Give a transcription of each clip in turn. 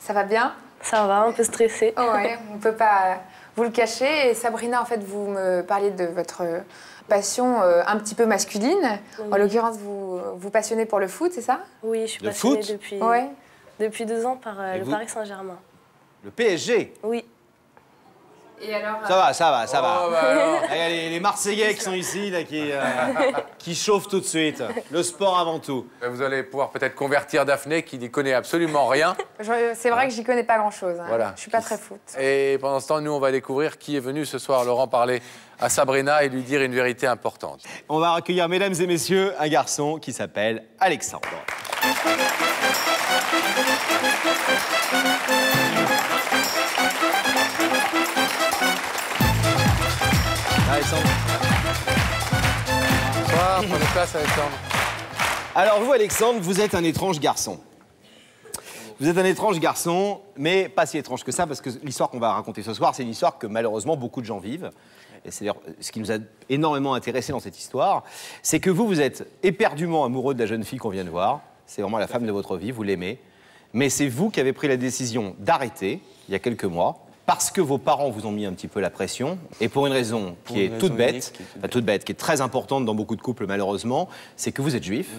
Ça va bien? Ça va, un peu stressée. Ouais, on ne peut pas vous le cacher. Et Sabrina, en fait, vous me parliez de votre passion un petit peu masculine. Oui. En l'occurrence, vous passionnez pour le foot, c'est ça? Oui, je suis passionnée depuis 2 ans par le vous... Paris Saint-Germain. Le PSG? Oui. Et alors, ça va. Oh, bah alors. Regardez, les Marseillais qui sont ici, là, qui chauffent tout de suite. Le sport avant tout. Vous allez pouvoir peut-être convertir Daphné, qui n'y connaît absolument rien. C'est vrai que j'y connais pas grand-chose. Hein. Voilà. Je suis pas très foot. Et pendant ce temps, nous, on va découvrir qui est venu ce soir, Laurent, parler à Sabrina et lui dire une vérité importante. On va accueillir, mesdames et messieurs, un garçon qui s'appelle Alexandre. Alexandre. Bonsoir, prenez place, Alexandre. Alors vous, Alexandre, vous êtes un étrange garçon. Vous êtes un étrange garçon, mais pas si étrange que ça, parce que l'histoire qu'on va raconter ce soir, c'est une histoire que malheureusement beaucoup de gens vivent. Et c'est d'ailleurs ce qui nous a énormément intéressé dans cette histoire, c'est que vous êtes éperdument amoureux de la jeune fille qu'on vient de voir. C'est vraiment la femme de votre vie, vous l'aimez. Mais c'est vous qui avez pris la décision d'arrêter, il y a quelques mois, parce que vos parents vous ont mis un petit peu la pression, et pour une raison qui est toute bête, qui est très importante dans beaucoup de couples malheureusement, c'est que vous êtes juif,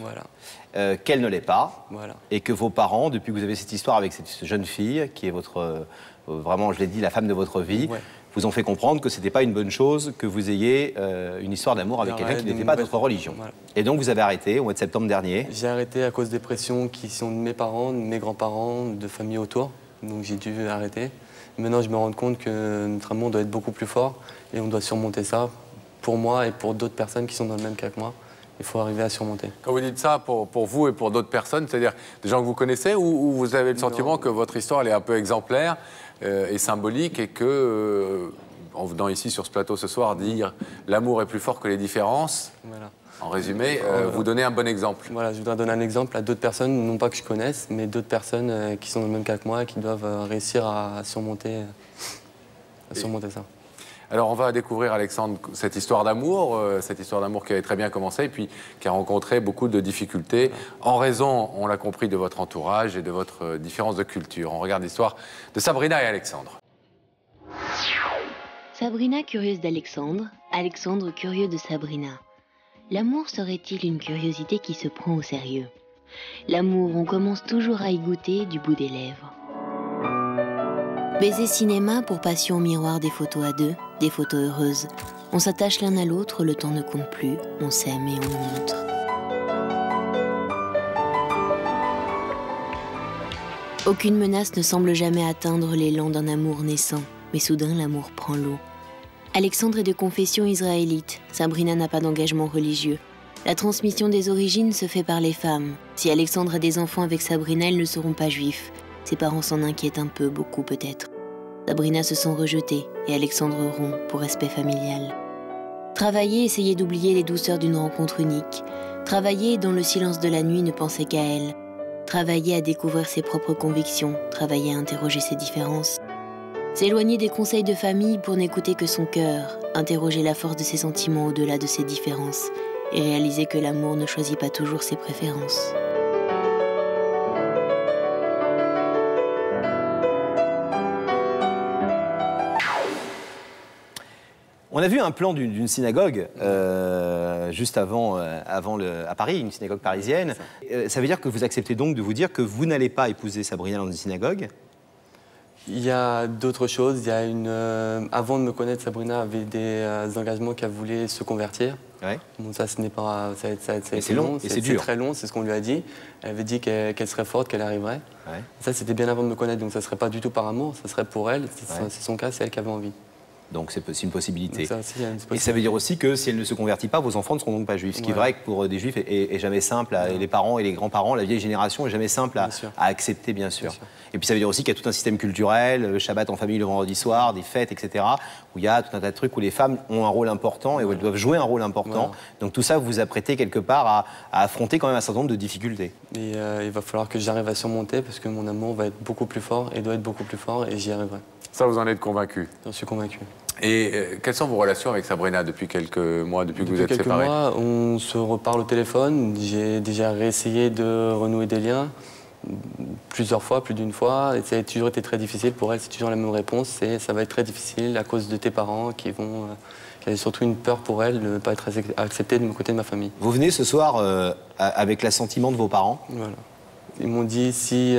qu'elle ne l'est pas, et que vos parents, depuis que vous avez cette histoire avec cette jeune fille, qui est votre, vraiment, je l'ai dit, la femme de votre vie, vous ont fait comprendre que c'était pas une bonne chose que vous ayez une histoire d'amour avec quelqu'un qui n'était pas de votre religion. Et donc vous avez arrêté au mois de septembre dernier. J'ai arrêté à cause des pressions qui sont de mes parents, de mes grands-parents, de famille autour, donc j'ai dû arrêter. Maintenant, je me rends compte que notre amour doit être beaucoup plus fort et on doit surmonter ça pour moi et pour d'autres personnes qui sont dans le même cas que moi. Il faut arriver à surmonter. Quand vous dites ça pour vous et pour d'autres personnes, c'est-à-dire des gens que vous connaissez ou vous avez le sentiment que votre histoire elle est un peu exemplaire et symbolique et que, en venant ici sur ce plateau ce soir, dire l'amour est plus fort que les différences, en résumé, vous donnez un bon exemple. Voilà, je voudrais donner un exemple à d'autres personnes, non pas que je connaisse, mais d'autres personnes qui sont dans le même cas que moi et qui doivent réussir à surmonter ça. Alors on va découvrir, Alexandre, cette histoire d'amour qui avait très bien commencé et puis qui a rencontré beaucoup de difficultés en raison, on l'a compris, de votre entourage et de votre différence de culture. On regarde l'histoire de Sabrina et Alexandre. Sabrina curieuse d'Alexandre, Alexandre curieux de Sabrina. L'amour serait-il une curiosité qui se prend au sérieux? L'amour, on commence toujours à y goûter du bout des lèvres. Baiser cinéma pour passion miroir des photos à deux, des photos heureuses. On s'attache l'un à l'autre, le temps ne compte plus, on s'aime et on le montre. Aucune menace ne semble jamais atteindre l'élan d'un amour naissant, mais soudain l'amour prend l'eau. Alexandre est de confession israélite, Sabrina n'a pas d'engagement religieux. La transmission des origines se fait par les femmes. Si Alexandre a des enfants avec Sabrina, ils ne seront pas juifs. Ses parents s'en inquiètent un peu, beaucoup peut-être. Sabrina se sent rejetée et Alexandre rompt pour respect familial. Travailler, essayer d'oublier les douceurs d'une rencontre unique. Travailler, dans le silence de la nuit, ne penser qu'à elle. Travailler à découvrir ses propres convictions, travailler à interroger ses différences. S'éloigner des conseils de famille pour n'écouter que son cœur, interroger la force de ses sentiments au-delà de ses différences et réaliser que l'amour ne choisit pas toujours ses préférences. On a vu un plan d'une synagogue juste avant à Paris, une synagogue parisienne. Ça veut dire que vous acceptez donc de vous dire que vous n'allez pas épouser Sabrina dans une synagogue? Il y a d'autres choses. Il y a avant de me connaître, Sabrina avait des engagements qu'elle voulait se convertir. Bon, ça, ce n'est pas. C'est long et c'est dur. C'est très long, c'est ce qu'on lui a dit. Elle avait dit qu'elle serait forte, qu'elle arriverait. Ça, c'était bien avant de me connaître, donc ça ne serait pas du tout par amour, ça serait pour elle. C'est son cas, c'est elle qui avait envie. Donc c'est une possibilité. Ça aussi, et ça veut dire aussi que si elle ne se convertit pas, vos enfants ne seront donc pas juifs. Ce qui est vrai que pour des juifs est jamais simple, et les parents et les grands-parents, la vieille génération est jamais simple à accepter, bien sûr. Et puis ça veut dire aussi qu'il y a tout un système culturel, le Shabbat en famille le vendredi soir, des fêtes, etc., où il y a tout un tas de trucs où les femmes ont un rôle important et où elles doivent jouer un rôle important. Donc tout ça, vous vous apprêtez quelque part à affronter quand même un certain nombre de difficultés. Et il va falloir que j'arrive à surmonter parce que mon amour va être beaucoup plus fort et doit être beaucoup plus fort et j'y arriverai. Ça, vous en êtes convaincu? J'en suis convaincu. Et quelles sont vos relations avec Sabrina depuis quelques mois, depuis que vous êtes séparés? Depuis quelques mois, on se reparle au téléphone. J'ai déjà réessayé de renouer des liens. plusieurs fois, plus d'une fois, et ça a toujours été très difficile pour elle. C'est toujours la même réponse, c'est ça va être très difficile à cause de tes parents qui vont... Il y a surtout une peur pour elle de ne pas être acceptée de mon côté de ma famille. Vous venez ce soir avec l'assentiment de vos parents? Voilà. Ils m'ont dit si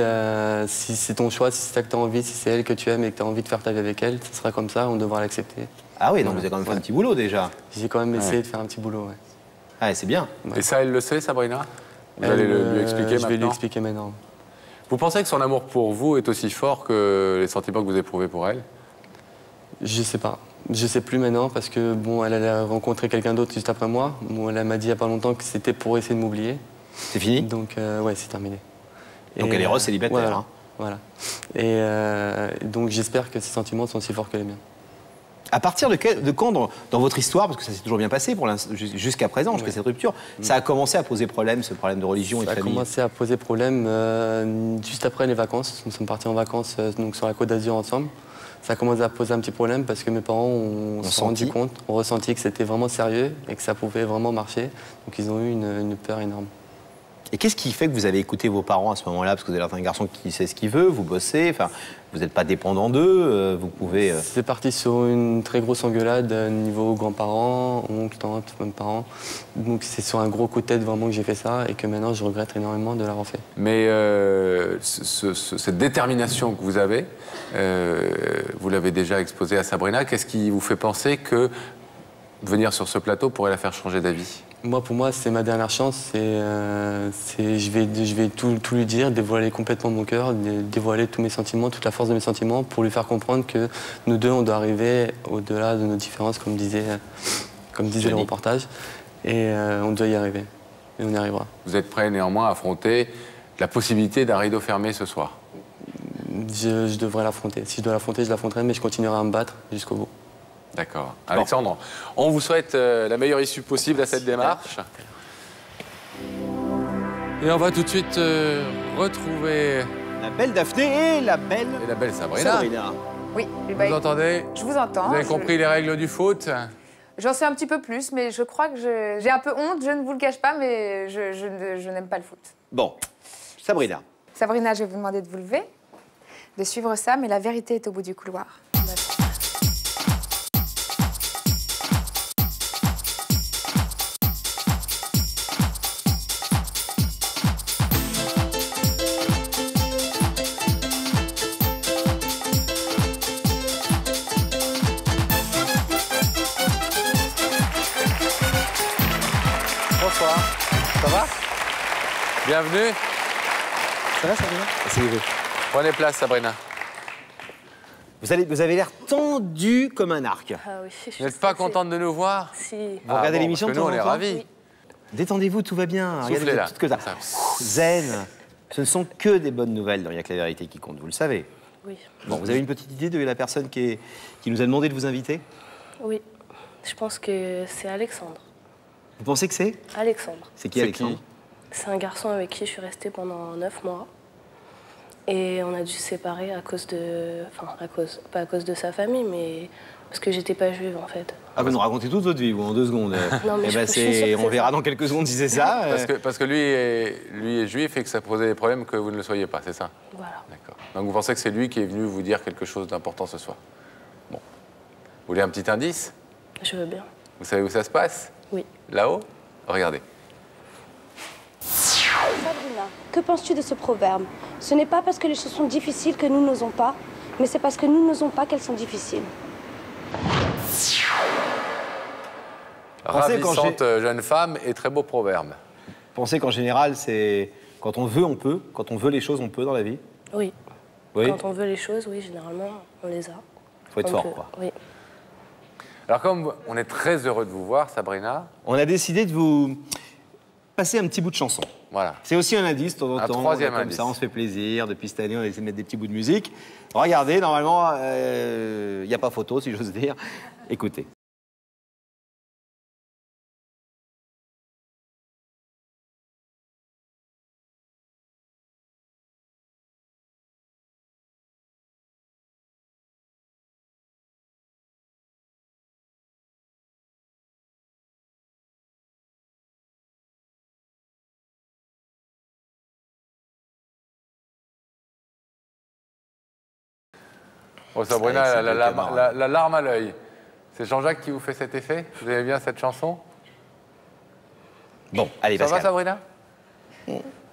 c'est ton choix, si c'est ça que tu as envie, si c'est elle que tu aimes et que tu as envie de faire ta vie avec elle, ce sera comme ça, on devra l'accepter. Ah oui, donc vous avez quand même fait un petit boulot déjà. J'ai quand même essayé de faire un petit boulot, ouais. Ah, c'est bien. Et ça, elle le sait, Sabrina? Vous allez lui expliquer maintenant? Je vais lui expliquer maintenant. Vous pensez que son amour pour vous est aussi fort que les sentiments que vous éprouvez pour elle? Je sais pas. Je sais plus maintenant parce que bon, elle a rencontré quelqu'un d'autre juste après moi. Bon, elle m'a dit il y a pas longtemps que c'était pour essayer de m'oublier. C'est fini? Donc ouais, c'est terminé. Donc elle est heureuse célibataire. Voilà. Hein. Voilà. Et donc j'espère que ses sentiments sont aussi forts que les miens. À partir de quand dans votre histoire, parce que ça s'est toujours bien passé jusqu'à présent, jusqu'à cette rupture, ça a commencé à poser problème, ce problème de religion et de famille? Ça a commencé à poser problème juste après les vacances. Nous sommes partis en vacances donc sur la Côte d'Azur ensemble. Ça a commencé à poser un petit problème parce que mes parents ont ressenti que c'était vraiment sérieux et que ça pouvait vraiment marcher. Donc ils ont eu une peur énorme. Et qu'est-ce qui fait que vous avez écouté vos parents à ce moment-là? Parce que vous avez un garçon qui sait ce qu'il veut, vous bossez, enfin, vous n'êtes pas dépendant d'eux, vous pouvez... C'est parti sur une très grosse engueulade niveau grands-parents, oncles, tantes, même parents. Donc c'est sur un gros coup de tête vraiment que j'ai fait ça et que maintenant je regrette énormément de l'avoir fait. Mais cette détermination que vous avez, vous l'avez déjà exposée à Sabrina. Qu'est-ce qui vous fait penser que venir sur ce plateau pourrait la faire changer d'avis? Moi, pour moi, c'est ma dernière chance. Je vais tout lui dire, dévoiler complètement mon cœur, dévoiler tous mes sentiments, toute la force de mes sentiments, pour lui faire comprendre que nous deux, on doit arriver au-delà de nos différences, comme disait le reportage. Et on doit y arriver. Et on y arrivera. Vous êtes prêt néanmoins à affronter la possibilité d'un rideau fermé ce soir? Je devrais l'affronter. Si je dois l'affronter, je l'affronterai, mais je continuerai à me battre jusqu'au bout. D'accord. Alexandre, on vous souhaite la meilleure issue possible à cette démarche. Et on va tout de suite retrouver... La belle Daphné et la belle Sabrina. Oui, Vous entendez? Je vous entends. Vous avez compris les règles du foot? J'en sais un petit peu plus, mais je crois que j'ai un peu honte, je ne vous le cache pas, mais je n'aime pas le foot. Bon, Sabrina. Sabrina, je vais vous demander de vous lever, de suivre ça, mais la vérité est au bout du couloir. Bonsoir. Ça va? Bienvenue. Ça va, Sabrina? Asseyez-vous. Prenez place, Sabrina. Vous avez l'air tendu comme un arc. Ah oui, Vous n'êtes pas contente de nous voir? Si. Vous regardez l'émission de nous, temps on est en temps? ravis. Oui. Détendez-vous, tout va bien. Soufflez, Regardez là. tout que ça. Zen. Ce ne sont que des bonnes nouvelles dans Il n'y a que la vérité qui compte, vous le savez. Oui. Bon, vous avez une petite idée de la personne qui nous a demandé de vous inviter? Oui. Je pense que c'est Alexandre. Vous pensez que c'est? Alexandre. C'est qui, Alexandre? C'est un garçon avec qui je suis restée pendant 9 mois. Et on a dû se séparer à cause de... Enfin, pas à cause de sa famille, mais parce que j'étais pas juive, en fait. Ah, vous nous racontez toute votre vie, vous, en 2 secondes. Non, mais Eh ben, je suis sûre que on c'est verra ça. dans quelques secondes si c'est ça. Parce que lui est juif et que ça posait des problèmes que vous ne le soyez pas, c'est ça? Voilà. D'accord. Donc vous pensez que c'est lui qui est venu vous dire quelque chose d'important ce soir? Bon. Vous voulez un petit indice? Je veux bien. Vous savez où ça se passe? Oui. Là-haut? Regardez. Sabrina, que penses-tu de ce proverbe? Ce n'est pas parce que les choses sont difficiles que nous n'osons pas, mais c'est parce que nous n'osons pas qu'elles sont difficiles. Ravissante jeune femme et très beau proverbe. Pensez qu'en général, c'est quand on veut, on peut. Quand on veut les choses, on peut dans la vie. Oui. Oui. Quand on veut les choses, oui, généralement, on les a. Faut être On fort, peut. quoi. Oui. Alors comme on est très heureux de vous voir, Sabrina, On a décidé de vous passer un petit bout de chanson. voilà. C'est aussi un indice, de temps en Un temps. troisième Comme indice. ça, on se fait plaisir. Depuis cette année, on a essayé de mettre des petits bouts de musique. Regardez, normalement, il n'y a pas photo, si j'ose dire. Écoutez. Oh, Sabrina, la larme à l'œil. C'est Jean-Jacques qui vous fait cet effet? Vous aimez bien cette chanson? Bon, allez, Ça Pascal. va, Sabrina?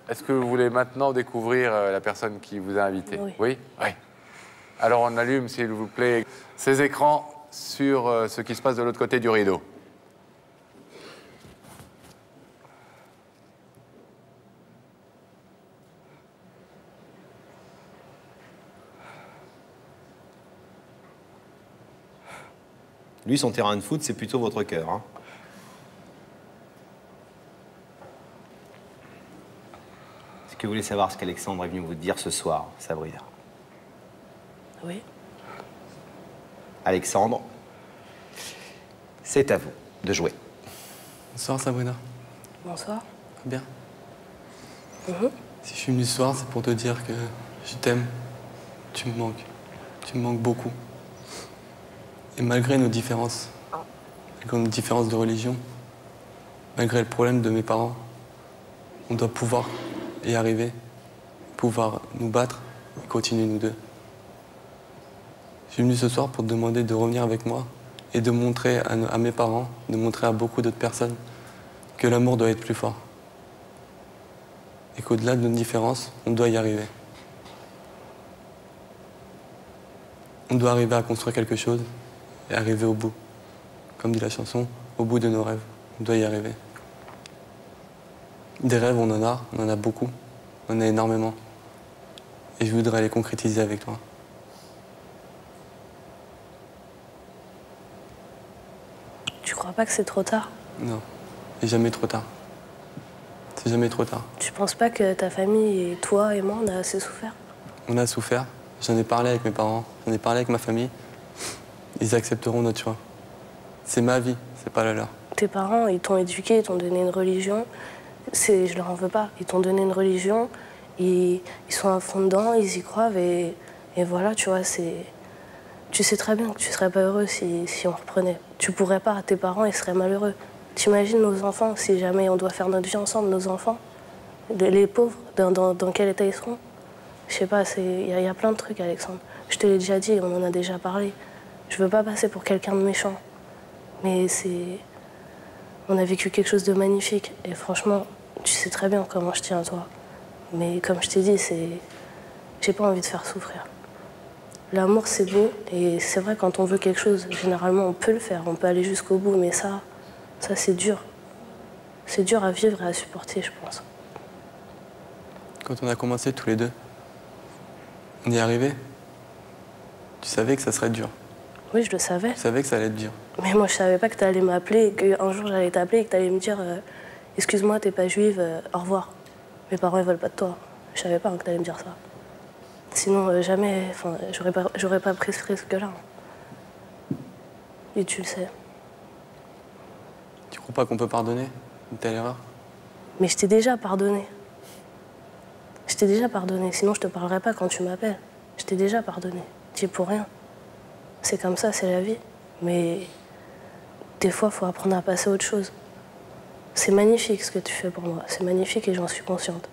Est-ce que vous voulez maintenant découvrir la personne qui vous a invité? Oui. Oui. Oui. Alors on allume, s'il vous plaît, ces écrans sur ce qui se passe de l'autre côté du rideau. Lui, son terrain de foot, c'est plutôt votre cœur. Hein. Est-ce que vous voulez savoir ce qu'Alexandre est venu vous dire ce soir, Sabrina? Oui. Alexandre, c'est à vous de jouer. Bonsoir Sabrina. Bonsoir. Bien. Mhm. Si je suis venu ce soir, c'est pour te dire que je t'aime. Tu me manques. Tu me manques beaucoup. Et malgré nos différences, malgré nos différences de religion, malgré le problème de mes parents, on doit pouvoir y arriver, pouvoir nous battre et continuer nous deux. Je suis venu ce soir pour te demander de revenir avec moi et de montrer à mes parents, de montrer à beaucoup d'autres personnes que l'amour doit être plus fort. Et qu'au-delà de nos différences, on doit y arriver. On doit arriver à construire quelque chose et arriver au bout. Comme dit la chanson, au bout de nos rêves. On doit y arriver. Des rêves, on en a beaucoup, on en a énormément. Et je voudrais les concrétiser avec toi. Tu crois pas que c'est trop tard? Non, il n'est jamais trop tard. C'est jamais trop tard. Tu penses pas que ta famille et toi et moi, on a assez souffert? On a souffert, j'en ai parlé avec mes parents, j'en ai parlé avec ma famille. Ils accepteront notre choix. C'est ma vie, c'est pas la leur. Tes parents, ils t'ont éduqué, ils t'ont donné une religion. Je leur en veux pas. Ils t'ont donné une religion, ils sont à fond dedans, ils y croient et voilà, tu vois, tu sais très bien que tu serais pas heureux si on reprenait. Tu pourrais pas, tes parents, ils seraient malheureux. T'imagines nos enfants, si jamais on doit faire notre vie ensemble, nos enfants, les pauvres, dans quel état ils seront? Je sais pas, il y a plein de trucs, Alexandre. Je te l'ai déjà dit, on en a déjà parlé. Je veux pas passer pour quelqu'un de méchant. Mais on a vécu quelque chose de magnifique. Et franchement, tu sais très bien comment je tiens à toi. Mais comme je t'ai dit, j'ai pas envie de faire souffrir. L'amour, c'est beau. Et c'est vrai, quand on veut quelque chose, généralement, on peut le faire. On peut aller jusqu'au bout. Mais ça c'est dur. C'est dur à vivre et à supporter, je pense. Quand on a commencé tous les deux, on y est arrivé. Tu savais que ça serait dur. Oui, je le savais. Tu savais que ça allait être dur. Mais moi, je savais pas que t'allais m'appeler, qu'un jour j'allais t'appeler et que t'allais me dire excuse-moi, t'es pas juive, au revoir. Mes parents, ils veulent pas de toi. Je savais pas que t'allais me dire ça. Sinon, jamais, enfin, j'aurais pas pris ce risque-là. Et tu le sais. Tu crois pas qu'on peut pardonner une telle erreur? Mais je t'ai déjà pardonné. Je t'ai déjà pardonné, sinon je te parlerai pas quand tu m'appelles. Je t'ai déjà pardonné. Tu es pour rien. C'est comme ça, c'est la vie. Mais des fois, il faut apprendre à passer à autre chose. C'est magnifique ce que tu fais pour moi. C'est magnifique et j'en suis consciente.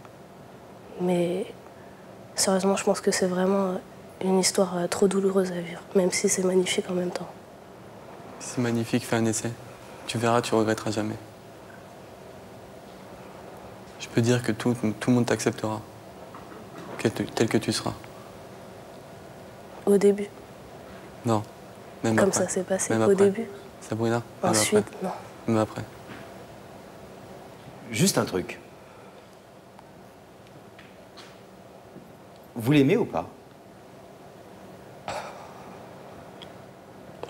Mais sérieusement, je pense que c'est vraiment une histoire trop douloureuse à vivre, même si c'est magnifique en même temps. C'est magnifique, fais un essai. Tu verras, tu regretteras jamais. Je peux dire que tout le monde t'acceptera, tel que tu seras. Au début. Non, même Comme après. ça s'est passé, Même au après. début. Sabrina, même Ensuite, après. non. Même après. Juste un truc. Vous l'aimez ou pas?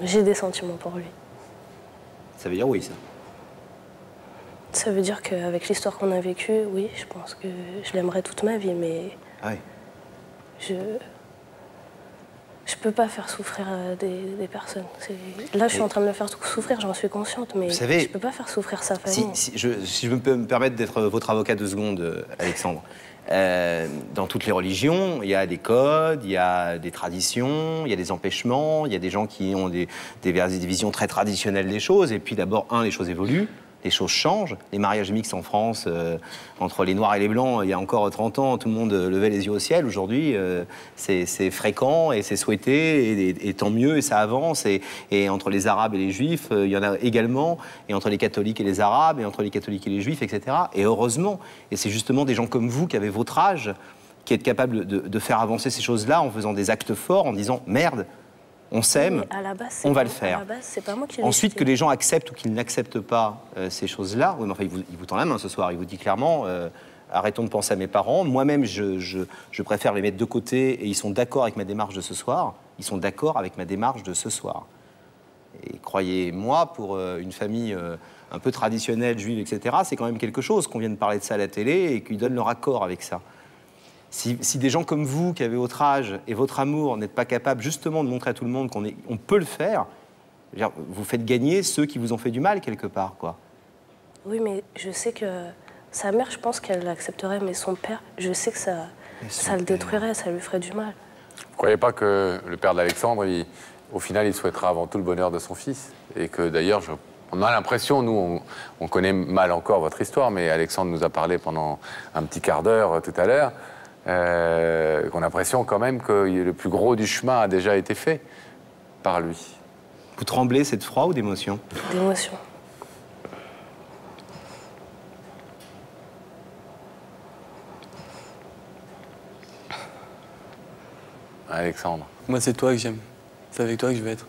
J'ai des sentiments pour lui. Ça veut dire oui, ça. Ça veut dire qu'avec l'histoire qu'on a vécue, oui, je pense que je l'aimerais toute ma vie, mais Ah oui. je peux pas faire souffrir des personnes. Là, je suis en train de le faire souffrir, j'en suis consciente, mais Vous savez, je peux pas faire souffrir sa famille. Si je peux me permettre d'être votre avocat 2 secondes, Alexandre. Dans toutes les religions, il y a des codes, il y a des traditions, il y a des empêchements, il y a des gens qui ont des visions très traditionnelles des choses. Et puis d'abord, les choses évoluent. Les choses changent. Les mariages mixtes en France, entre les Noirs et les Blancs, il y a encore 30 ans, tout le monde levait les yeux au ciel. Aujourd'hui, c'est fréquent et c'est souhaité, et tant mieux, et ça avance. Et entre les Arabes et les Juifs, il y en a également, et entre les catholiques et les Arabes, et entre les catholiques et les Juifs, etc. Et heureusement, et c'est justement des gens comme vous qui avez votre âge, qui êtes capables de faire avancer ces choses-là en faisant des actes forts, en disant « merde ». On s'aime, on va le faire. À la base, c'est pas moi qui l'ai Ensuite, décidé. que les gens acceptent ou qu'ils n'acceptent pas ces choses-là, oui, mais enfin, il vous tend la main ce soir, il vous dit clairement arrêtons de penser à mes parents. Moi-même, je préfère les mettre de côté et ils sont d'accord avec ma démarche de ce soir. Ils sont d'accord avec ma démarche de ce soir. Et croyez-moi, pour une famille un peu traditionnelle, juive, etc., c'est quand même quelque chose qu'on vienne parler de ça à la télé et qu'ils donnent leur accord avec ça. Si des gens comme vous, qui avez votre âge et votre amour, n'êtes pas capables justement de montrer à tout le monde qu'on peut le faire, vous faites gagner ceux qui vous ont fait du mal quelque part, quoi. Oui, mais je sais que sa mère, je pense qu'elle l'accepterait, mais son père, je sais que ça le détruirait, ça lui ferait du mal. Vous ne croyez pas que le père d'Alexandre, au final, il souhaitera avant tout le bonheur de son fils? Et que d'ailleurs, on a l'impression, nous, on connaît mal encore votre histoire, mais Alexandre nous a parlé pendant un petit quart d'heure tout à l'heure, qu'on a l'impression quand même que le plus gros du chemin a déjà été fait par lui. Vous tremblez, c'est de froid ou d'émotion? D'émotion. Alexandre. Moi, c'est toi que j'aime. C'est avec toi que je vais être.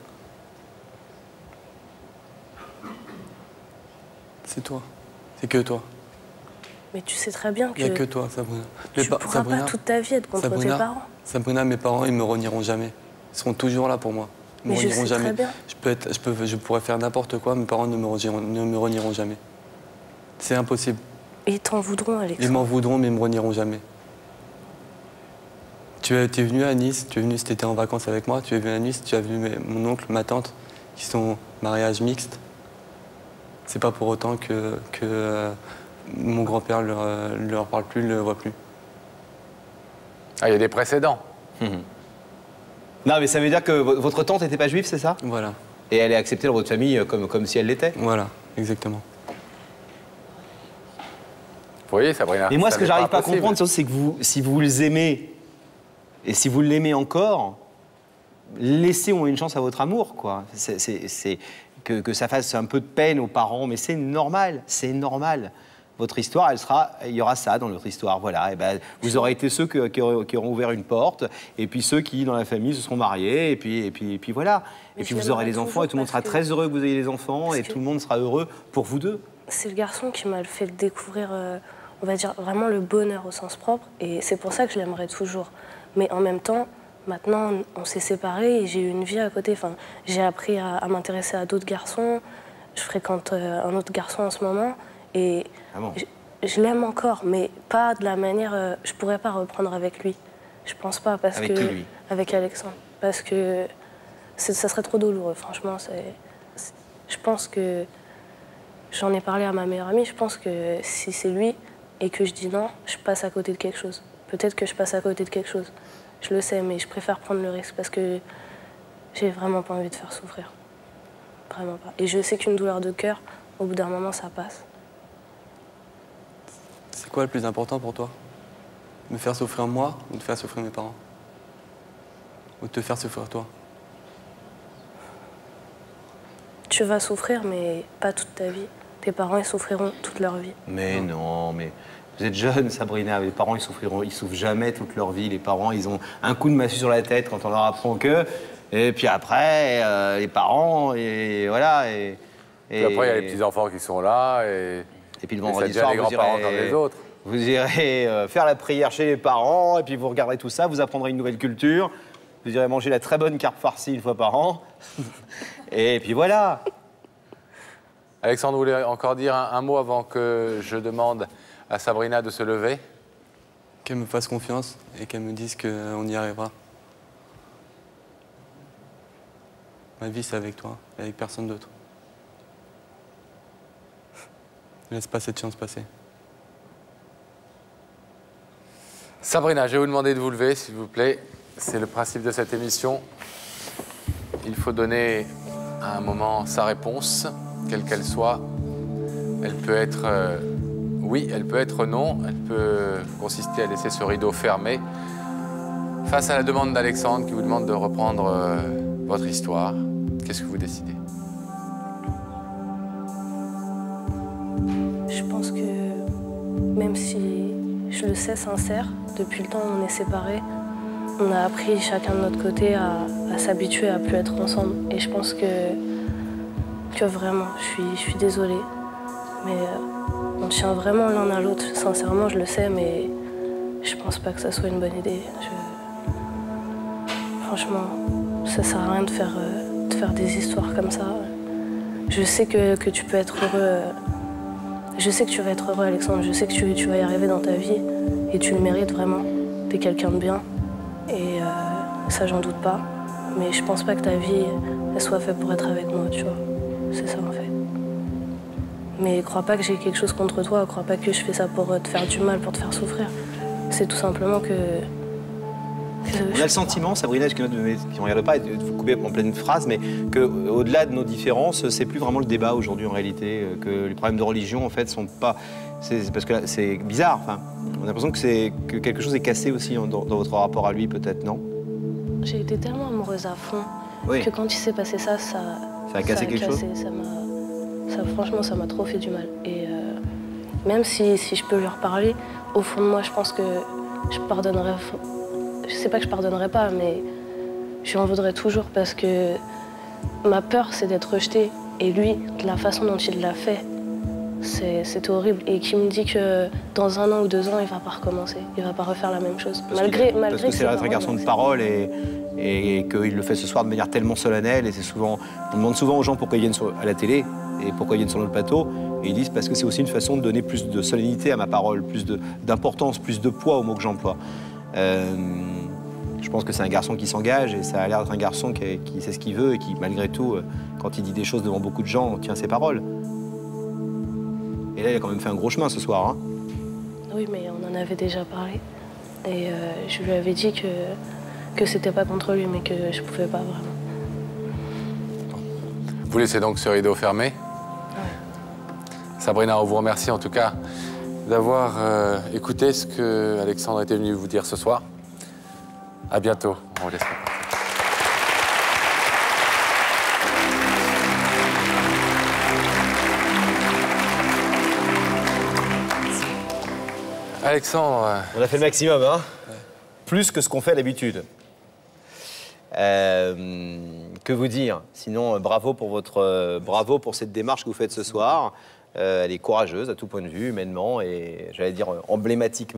C'est toi. C'est que toi. Mais tu sais très bien que... Il n'y a que toi, Sabrina. Tu ne pourras pas toute ta vie être contre tes parents. Sabrina, mes parents, ils me renieront jamais. Ils seront toujours là pour moi. Ils me renieront jamais. Très bien. Je pourrais faire n'importe quoi, mes parents ne me renieront jamais. C'est impossible. Et ils t'en voudront, Alexandre. Ils m'en voudront, mais ils me renieront jamais. Tu es venu à Nice, tu es venu si tu étais en vacances avec moi, tu es venu à Nice, tu as vu mon oncle, ma tante, qui sont mariage mixte. C'est pas pour autant que mon grand-père leur parle plus, ne le voit plus. Ah, il y a des précédents. Non, mais ça veut dire que votre tante n'était pas juive, c'est ça? Voilà. Et elle est acceptée dans votre famille comme si elle l'était? Voilà, exactement. Vous voyez, Sabrina? Mais moi, ce que j'arrive pas à possible. comprendre, c'est que si vous les aimez, et si vous l'aimez encore, laissez au moins une chance à votre amour, quoi. C'est que ça fasse un peu de peine aux parents, mais c'est normal, c'est normal. Votre histoire, il y aura ça dans notre histoire, voilà. Et ben, vous aurez été ceux qui auront ouvert une porte, et puis ceux qui, dans la famille, se seront mariés, et puis voilà. Et puis vous aurez les enfants, et tout le monde sera très heureux que vous ayez les enfants, et tout le monde sera heureux pour vous deux. C'est le garçon qui m'a fait découvrir, on va dire, vraiment le bonheur au sens propre, et c'est pour ça que je l'aimerais toujours. Mais en même temps, maintenant, on s'est séparés et j'ai eu une vie à côté. Enfin, j'ai appris à m'intéresser à d'autres garçons. Je fréquente un autre garçon en ce moment. Et je l'aime encore, mais pas de la manière... je pourrais pas reprendre avec lui. Je pense pas, parce avec que... Qui, lui? Avec Alexandre. Parce que ça serait trop douloureux, franchement. Je pense que... J'en ai parlé à ma meilleure amie. Je pense que si c'est lui et que je dis non, je passe à côté de quelque chose. Peut-être que je passe à côté de quelque chose. Je le sais, mais je préfère prendre le risque parce que j'ai vraiment pas envie de faire souffrir. Vraiment pas. Et je sais qu'une douleur de cœur, au bout d'un moment, ça passe. C'est quoi le plus important pour toi? Me faire souffrir moi ou de faire souffrir mes parents? Ou de te faire souffrir toi? Tu vas souffrir, mais pas toute ta vie. Tes parents, ils souffriront toute leur vie. Mais non, mais... Vous êtes jeune, Sabrina, les parents, ils souffrent jamais toute leur vie. Les parents, ils ont un coup de massue sur la tête quand on leur apprend que... Et puis après, les parents, et voilà. Et puis après, il y a les petits-enfants qui sont là, et puis le vendredi soir, les grands-parents comme les autres. Vous irez faire la prière chez les parents, et puis vous regarderez tout ça, vous apprendrez une nouvelle culture, vous irez manger la très bonne carpe farcie une fois par an, et puis voilà. Alexandre, vous voulez encore dire un mot avant que je demande à Sabrina de se lever? Qu'elle me fasse confiance et qu'elle me dise qu'on y arrivera. Ma vie, c'est avec toi, et avec personne d'autre. Ne laisse pas cette chance passer. Sabrina, je vais vous demander de vous lever, s'il vous plaît. C'est le principe de cette émission. Il faut donner à un moment sa réponse, quelle qu'elle soit. Elle peut être oui, elle peut être non. Elle peut consister à laisser ce rideau fermé face à la demande d'Alexandre qui vous demande de reprendre votre histoire. Qu'est-ce que vous décidez? Je pense que même si je le sais sincère, depuis le temps où on est séparés, on a appris chacun de notre côté à s'habituer à plus être ensemble. Et je pense que vraiment, je suis désolée. Mais on tient vraiment l'un à l'autre. Sincèrement, je le sais, mais je pense pas que ça soit une bonne idée. Franchement, ça sert à rien de faire des histoires comme ça. Je sais que tu peux être heureux. Je sais que tu vas être heureux, Alexandre. Je sais que tu vas y arriver dans ta vie. Et tu le mérites vraiment. T'es quelqu'un de bien. Et ça, j'en doute pas. Mais je pense pas que ta vie, elle soit faite pour être avec moi, tu vois. C'est ça, en fait. Mais crois pas que j'ai quelque chose contre toi. Crois pas que je fais ça pour te faire du mal, pour te faire souffrir. C'est tout simplement que on a le sentiment, Sabrina, qui ne regarde pas, de vous couper en pleine phrase, mais qu'au-delà de nos différences, c'est plus vraiment le débat aujourd'hui en réalité, que les problèmes de religion en fait sont pas. C'est parce que c'est bizarre. Enfin, on a l'impression que quelque chose est cassé aussi dans votre rapport à lui, peut-être, non? J'ai été tellement amoureuse à fond que quand il s'est passé ça, ça a cassé quelque chose. Franchement, ça m'a trop fait du mal. Et même si je peux lui reparler, au fond de moi, je pense que je pardonnerais. Je sais pas que je pardonnerais pas, mais je lui en voudrais toujours parce que ma peur, c'est d'être rejetée. Et lui, de la façon dont il l'a fait, c'était horrible. Et qui me dit que dans 1 an ou 2 ans, il va pas recommencer. Il va pas refaire la même chose. Parce que c'est un garçon de parole et qu'il le fait ce soir de manière tellement solennelle. Et c'est souvent, on demande souvent aux gens pourquoi ils viennent à la télé et pourquoi ils viennent sur notre plateau. Et ils disent parce que c'est aussi une façon de donner plus de solennité à ma parole, plus d'importance, plus de poids aux mots que j'emploie. Je pense que c'est un garçon qui s'engage et ça a l'air d'être un garçon qui sait ce qu'il veut et qui, malgré tout, quand il dit des choses devant beaucoup de gens, tient ses paroles. Et là, il a quand même fait un gros chemin ce soir. Hein. Oui, mais on en avait déjà parlé. Et je lui avais dit que c'était pas contre lui, mais que je pouvais pas vraiment. Vous laissez donc ce rideau fermé? Ouais. Sabrina, on vous remercie en tout cas d'avoir écouté ce que Alexandre était venu vous dire ce soir. À bientôt. On vous laisse. Alexandre. On a fait le maximum, hein? Ouais. Plus que ce qu'on fait d'habitude. Que vous dire? Sinon, bravo pour cette démarche que vous faites ce soir. Elle est courageuse à tout point de vue, humainement et, j'allais dire, emblématiquement.